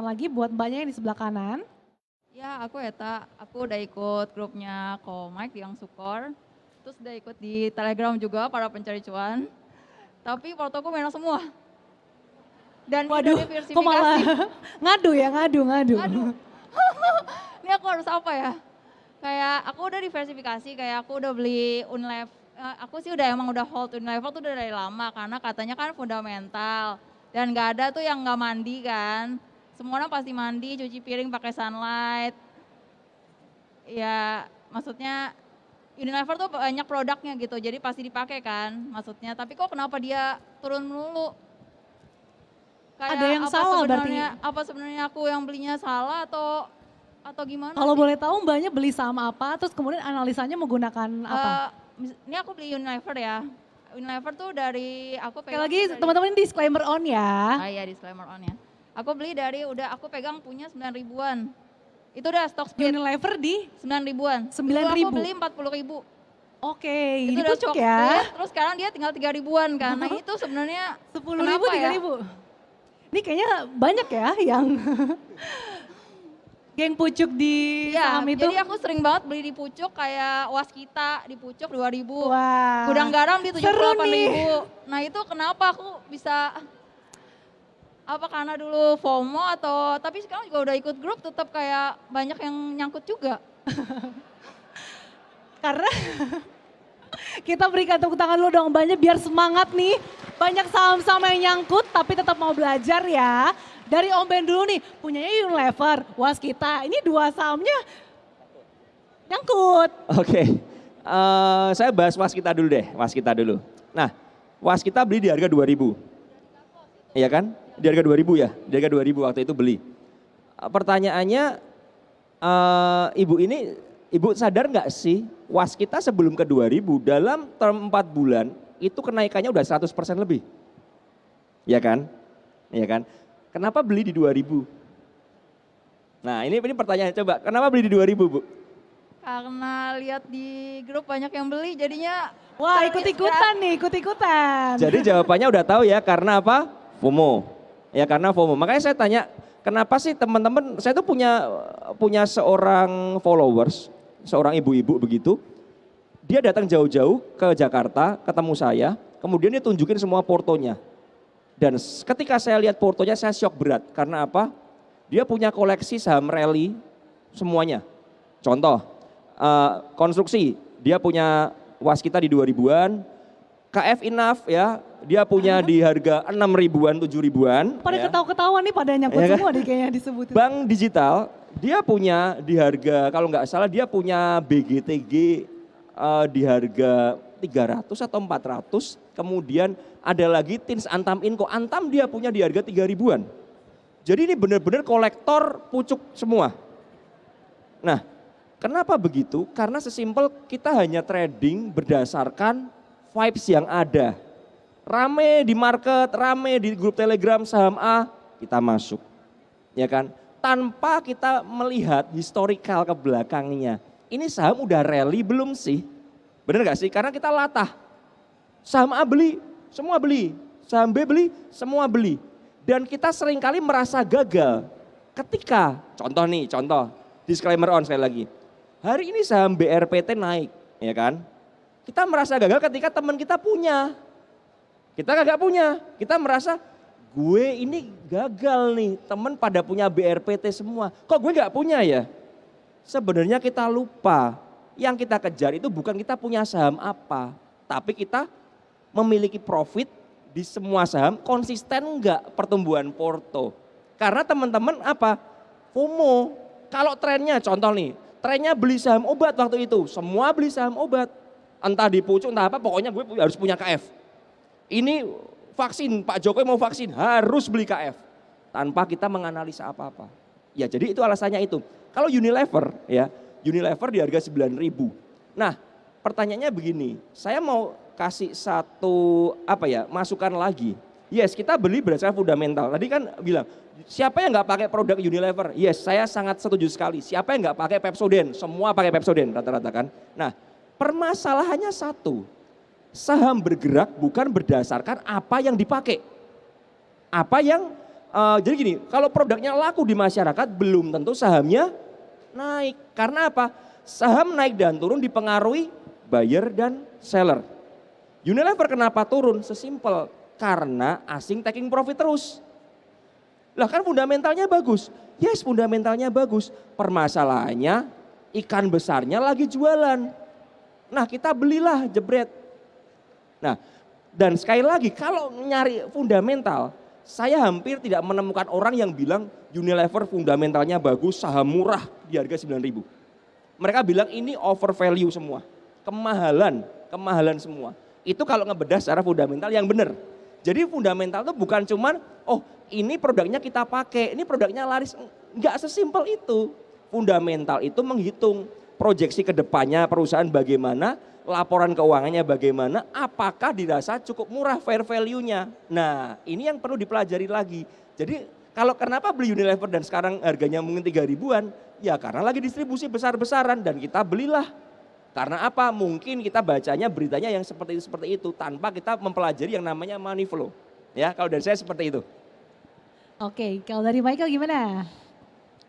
Lagi buat Mbaknya yang di sebelah kanan. Ya, aku Eta. Aku udah ikut grupnya Ko Mike yang Sukor. Terus udah ikut di Telegram juga para pencari cuan. Tapi fotoku merah semua. Dan udah Waduh, kok malah diversifikasi. ngadu ya, ngadu. Aduh, ini aku harus apa ya? Kayak aku udah diversifikasi, kayak aku udah beli Unilever. Aku sih emang udah hold Unilever tuh udah dari lama karena katanya kan fundamental. Dan nggak ada tuh yang nggak mandi kan. Semua orang pasti mandi, cuci piring pakai sunlight. Ya maksudnya Unilever tuh banyak produknya gitu, jadi pasti dipakai kan maksudnya. Tapi kok kenapa dia turun melulu? Kayak Ada yang salah berarti. Apa sebenarnya aku yang belinya salah atau gimana Kalau sih? boleh tahu Mbaknya beli saham apa, terus kemudian analisanya menggunakan apa? Ini aku beli Unilever ya. Unilever tuh dari aku Sekali pegang lagi dari, teman-teman ini disclaimer on ya. iya disclaimer on ya. Aku beli dari aku pegang punya 9 ribuan. Itu udah stock split Unilever di 9 ribuan. 9 Dulu ribu. aku beli 40 ribu. Oke, Itu ini udah pucuk stock ya. split, terus sekarang dia tinggal 3 ribuan kan. Nah itu sebenarnya 10 ribu, kenapa 3 ya? ribu. Ini kayaknya banyak ya yang geng pucuk di Iya, saham itu. jadi aku sering banget beli di pucuk kayak Waskita di pucuk 2.000. Wah, Gudang garam di seru 78.000. nih. Nah itu kenapa aku bisa, apa karena dulu FOMO atau, tapi sekarang juga udah ikut grup tetap kayak banyak yang nyangkut juga. Karena kita berikan tepuk tangan dulu dong Mbaknya biar semangat nih. Banyak saham-saham yang nyangkut tapi tetap mau belajar ya. Dari Om Ben dulu nih, punyanya Unilever, Waskita. Ini dua sahamnya nyangkut. Oke, saya bahas Waskita dulu deh, Waskita dulu. Nah, Waskita beli di harga 2.000. Iya kan? Di harga 2.000 ya, di harga 2.000 waktu itu beli. Pertanyaannya, Ibu sadar nggak sih Waskita sebelum ke 2.000 dalam term 4 bulan itu kenaikannya udah 100% lebih. Iya kan? Iya kan? Kenapa beli di 2.000? Nah ini pertanyaan coba, kenapa beli di 2.000 Bu? Karena lihat di grup banyak yang beli jadinya. Wah ikut-ikutan nih, ikut-ikutan. Jadi jawabannya udah tahu ya, karena apa? FOMO. Ya karena FOMO. Makanya saya tanya, kenapa sih teman-teman, saya tuh punya seorang followers, seorang ibu-ibu begitu. Dia datang jauh-jauh ke Jakarta, ketemu saya, kemudian dia tunjukin semua portonya. Dan ketika saya lihat portonya saya syok berat, karena apa? Dia punya koleksi saham rally semuanya. Contoh, konstruksi, dia punya Waskita di 2.000-an, KF Enough ya, dia punya di harga 6 ribuan, 7 ribuan. Pada ya. ketawa-ketawa nih, pada nyangkut Ya kan? semua deh kayaknya disebut. Bank digital, dia punya di harga, kalau nggak salah dia punya BGTG di harga 300 atau 400, kemudian ada lagi Tins Antam Inco, Antam dia punya di harga 3 ribuan. Jadi ini benar-benar kolektor pucuk semua. Nah, kenapa begitu? Karena sesimpel kita hanya trading berdasarkan vibes yang ada. Rame di market, rame di grup Telegram saham A, kita masuk. Ya kan? Tanpa kita melihat historical ke belakangnya. Ini saham udah rally belum sih? Bener gak sih? Karena kita latah. Saham A beli, semua beli. Saham B beli, semua beli. Dan kita seringkali merasa gagal. Ketika, contoh, disclaimer on sekali lagi. Hari ini saham BRPT naik, ya kan? Kita merasa gagal ketika teman kita punya. Kita kagak punya, kita merasa gue ini gagal nih, teman pada punya BRPT semua. Kok gue gak punya ya? Sebenarnya kita lupa, yang kita kejar itu bukan kita punya saham apa, tapi kita memiliki profit di semua saham, konsisten enggak pertumbuhan porto. Karena teman-teman apa? FOMO. Kalau trennya, contoh nih, trennya beli saham obat waktu itu, semua beli saham obat. Entah di pucuk, entah apa, pokoknya gue harus punya KF. Ini vaksin, Pak Jokowi mau vaksin, harus beli KF. Tanpa kita menganalisa apa-apa. Ya jadi itu alasannya itu. Kalau Unilever ya, Unilever di harga 9.000. Nah pertanyaannya begini, saya mau kasih satu masukan lagi. Yes, kita beli berdasarkan fundamental. Tadi kan bilang, siapa yang nggak pakai produk Unilever? Yes, saya sangat setuju sekali. Siapa yang nggak pakai Pepsodent? Semua pakai Pepsodent rata-rata kan. Nah, permasalahannya satu, saham bergerak bukan berdasarkan apa yang dipakai, apa yang Jadi gini, kalau produknya laku di masyarakat belum tentu sahamnya naik. Karena apa? Saham naik dan turun dipengaruhi buyer dan seller. Unilever kenapa turun? Sesimpel, karena asing taking profit terus. Lah kan fundamentalnya bagus. Yes, fundamentalnya bagus. Permasalahannya ikan besarnya lagi jualan. Nah, kita belilah jebret. Nah, dan sekali lagi kalau nyari fundamental, saya hampir tidak menemukan orang yang bilang Unilever fundamentalnya bagus, saham murah di harga 9.000. Mereka bilang ini over value semua. Kemahalan semua. Itu kalau ngebedah secara fundamental yang benar. Jadi fundamental itu bukan cuman, oh ini produknya kita pakai, ini produknya laris. Enggak sesimpel itu. Fundamental itu menghitung proyeksi ke depannya perusahaan bagaimana, laporan keuangannya bagaimana, apakah dirasa cukup murah fair value-nya. Nah ini yang perlu dipelajari lagi. Jadi kalau kenapa beli Unilever dan sekarang harganya mungkin 3 ribuan, ya karena lagi distribusi besar-besaran dan kita belilah. Karena apa? Mungkin kita bacanya beritanya yang seperti itu tanpa kita mempelajari yang namanya money flow. Ya, kalau dari saya seperti itu. Oke, kalau dari Michael gimana?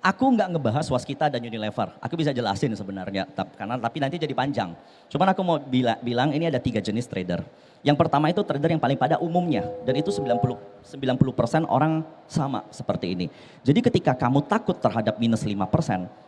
Aku nggak ngebahas Waskita dan Unilever. Aku bisa jelasin sebenarnya, tapi nanti jadi panjang. Cuman aku mau bilang ini ada 3 jenis trader. Yang pertama itu trader yang paling pada umumnya, dan itu 90% orang sama seperti ini. Jadi ketika kamu takut terhadap minus 5%,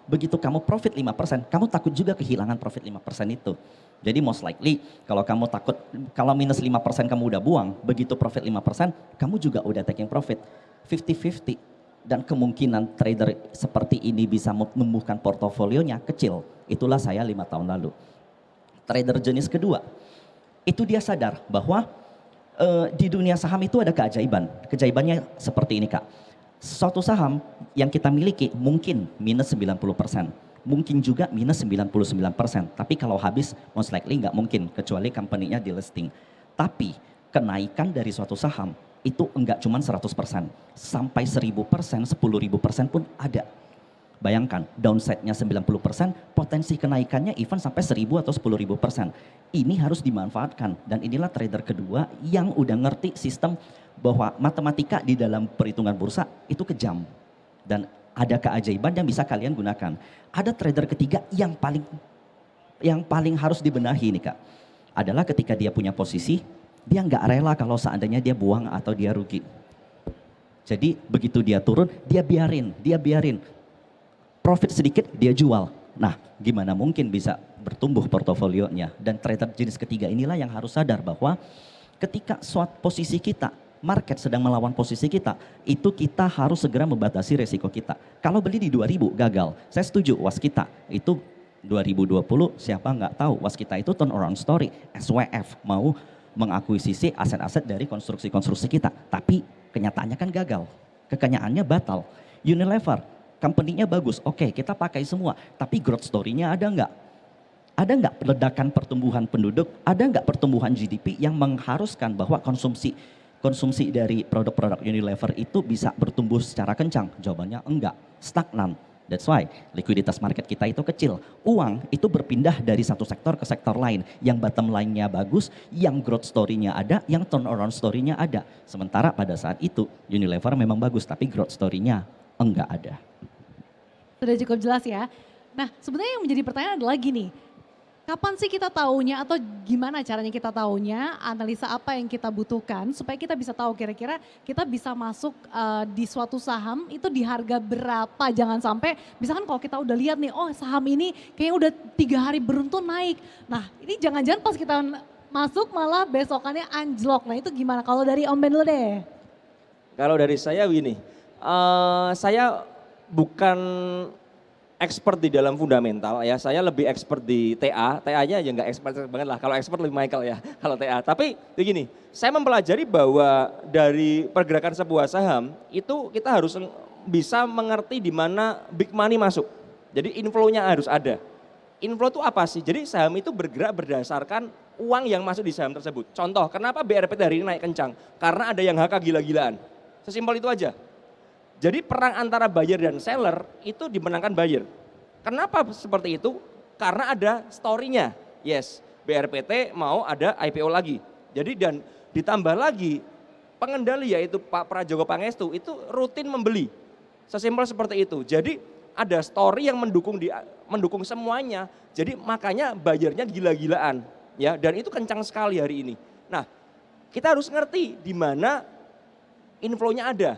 begitu kamu profit 5%, kamu takut juga kehilangan profit 5% itu. Jadi most likely kalau kamu takut, kalau minus 5% kamu udah buang, begitu profit 5%, kamu juga udah taking profit. 50-50. Dan kemungkinan trader seperti ini bisa menumbuhkan portofolionya kecil. Itulah saya 5 tahun lalu. Trader jenis kedua, itu dia sadar bahwa di dunia saham itu ada keajaiban. Keajaibannya seperti ini Kak. Suatu saham yang kita miliki mungkin minus 90%. Mungkin juga minus 99%. Tapi kalau habis most likely nggak mungkin kecuali company-nya di listing. Tapi kenaikan dari suatu saham itu enggak cuma 100%, sampai 1000%, 10.000% pun ada. Bayangkan, downside-nya 90%, potensi kenaikannya even sampai 1000 atau 10.000%. Ini harus dimanfaatkan, dan inilah trader kedua yang udah ngerti sistem bahwa matematika di dalam perhitungan bursa itu kejam. Dan ada keajaiban yang bisa kalian gunakan. Ada trader ketiga yang paling harus dibenahi nih Kak. Adalah ketika dia punya posisi, dia nggak rela kalau seandainya dia buang atau dia rugi. Jadi begitu dia turun, dia biarin. Profit sedikit, dia jual. Nah, gimana mungkin bisa bertumbuh portofolionya? Dan trader jenis ketiga inilah yang harus sadar bahwa ketika suatu posisi kita, market sedang melawan posisi kita, itu kita harus segera membatasi resiko kita. Kalau beli di 2000 gagal, saya setuju Waskita itu 2020 siapa nggak tahu. Waskita itu turnaround story, SWF mau mengakuisisi aset-aset dari konstruksi-konstruksi kita. Tapi kenyataannya kan gagal. Kekanyaannya batal. Unilever, company-nya bagus. Oke, kita pakai semua. Tapi growth story-nya ada nggak? Ada nggak ledakan pertumbuhan penduduk? Ada nggak pertumbuhan GDP yang mengharuskan bahwa konsumsi dari produk-produk Unilever itu bisa bertumbuh secara kencang? Jawabannya enggak, stagnan. That's why likuiditas market kita itu kecil. Uang itu berpindah dari satu sektor ke sektor lain. Yang bottom line-nya bagus, yang growth story-nya ada, yang turnaround story-nya ada. Sementara pada saat itu Unilever memang bagus tapi growth story-nya enggak ada. Sudah cukup jelas ya. Nah sebenarnya yang menjadi pertanyaan adalah gini. Kapan sih kita taunya atau gimana caranya kita taunya, analisa apa yang kita butuhkan supaya kita bisa tahu kira-kira kita bisa masuk di suatu saham itu di harga berapa. Jangan sampai misalkan kalau kita udah lihat nih, oh saham ini kayaknya udah 3 hari beruntun naik. Nah ini jangan-jangan pas kita masuk malah besokannya anjlok. Nah itu gimana? Kalau dari Om Ben dulu deh. Kalau dari saya begini, saya bukan expert di dalam fundamental ya, saya lebih expert di TA, TA-nya aja nggak expert banget lah, kalau expert lebih Michael ya, kalau TA. Tapi begini, saya mempelajari bahwa dari pergerakan sebuah saham, itu kita harus bisa mengerti di mana big money masuk. Jadi inflow-nya harus ada. Inflow itu apa sih? Jadi saham itu bergerak berdasarkan uang yang masuk di saham tersebut. Contoh, kenapa BRPT hari ini naik kencang? Karena ada yang HK gila-gilaan. Sesimpel itu aja. Jadi perang antara buyer dan seller itu dimenangkan buyer. Kenapa seperti itu? Karena ada story-nya. Yes, BRPT mau ada IPO lagi. Jadi dan ditambah lagi pengendali yaitu Pak Prajogo Pangestu itu rutin membeli. Sesimpel seperti itu. Jadi ada story yang mendukung semuanya. Jadi makanya bayarnya gila-gilaan ya, dan itu kencang sekali hari ini. Nah, kita harus ngerti di mana inflow-nya ada.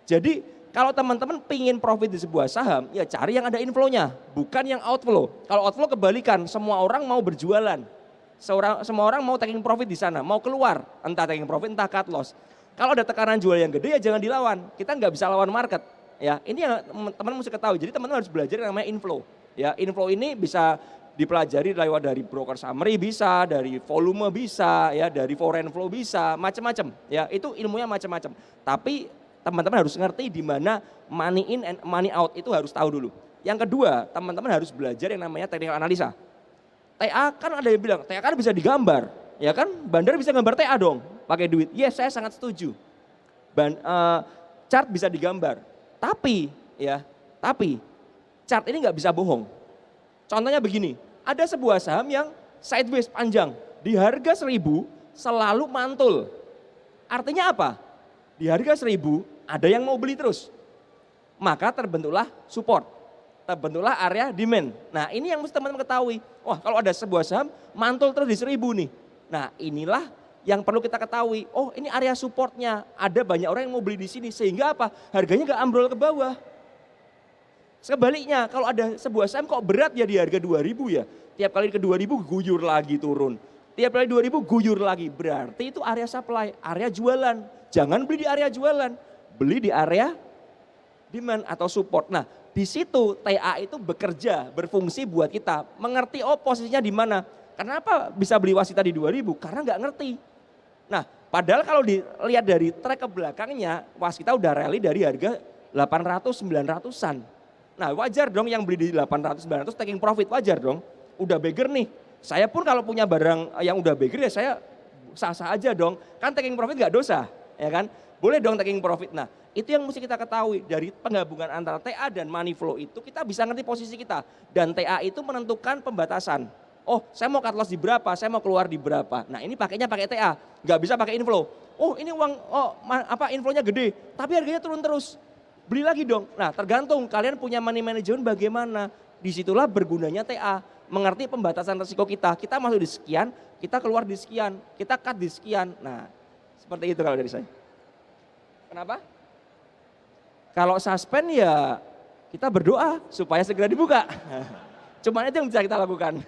Jadi kalau teman-teman pingin profit di sebuah saham, ya cari yang ada inflow-nya, bukan yang outflow. Kalau outflow kebalikan, semua orang mau berjualan. Semua orang mau taking profit di sana, mau keluar, entah taking profit, entah cut loss. Kalau ada tekanan jual yang gede ya jangan dilawan, kita nggak bisa lawan market. Ya, ini yang teman-teman mesti ketahui. Jadi teman-teman harus belajar yang namanya inflow. Ya, inflow ini bisa dipelajari lewat dari broker summary bisa, dari volume bisa, ya, dari foreign flow bisa, macam-macam. Ya, itu ilmunya macam-macam. Tapi teman-teman harus ngerti di mana money in and money out itu harus tahu dulu. Yang kedua, teman-teman harus belajar yang namanya technical analisa. TA kan ada yang bilang, TA kan bisa digambar, ya kan? Bandar bisa gambar TA dong, pakai duit. Yes, saya sangat setuju. Chart bisa digambar, tapi chart ini nggak bisa bohong. Contohnya begini, ada sebuah saham yang sideways panjang, di harga 1.000 selalu mantul. Artinya apa? Di harga 1.000 ada yang mau beli terus. Maka terbentuklah support, terbentuklah area demand. Nah ini yang mesti teman-teman ketahui. Wah kalau ada sebuah saham mantul terus di 1.000 nih. Nah inilah yang perlu kita ketahui. Oh ini area supportnya, ada banyak orang yang mau beli di sini. Sehingga apa? Harganya nggak ambrol ke bawah. Sebaliknya kalau ada sebuah saham kok berat ya di harga 2.000 ya. Tiap kali ke 2.000 guyur lagi turun. Tiap kali 2.000 guyur lagi. Berarti itu area supply, area jualan. Jangan beli di area jualan, beli di area demand atau support. Nah di situ TA itu bekerja, berfungsi buat kita. Mengerti oh posisinya di mana. Kenapa bisa beli Wasita di 2.000? Karena nggak ngerti. Nah padahal kalau dilihat dari track ke belakangnya, Wasita udah rally dari harga 800-900an. Nah wajar dong yang beli di 800-900 taking profit, wajar dong. Udah beggar nih. Saya pun kalau punya barang yang udah beggar ya saya sah-sah aja dong. Kan taking profit nggak dosa, ya kan? Boleh dong taking profit. Nah itu yang mesti kita ketahui dari penggabungan antara TA dan money flow itu kita bisa ngerti posisi kita. Dan TA itu menentukan pembatasan. Oh saya mau cut loss di berapa, saya mau keluar di berapa. Nah ini pakainya pakai TA, nggak bisa pakai inflow. Oh ini uang, inflownya gede, tapi harganya turun terus. Beli lagi dong. Nah tergantung kalian punya money management bagaimana. Disitulah bergunanya TA. Mengerti pembatasan resiko kita. Kita masuk di sekian, kita keluar di sekian, kita cut di sekian. Nah seperti itu kalau dari saya. Kenapa? Kalau suspend ya kita berdoa supaya segera dibuka. Cuma itu yang bisa kita lakukan.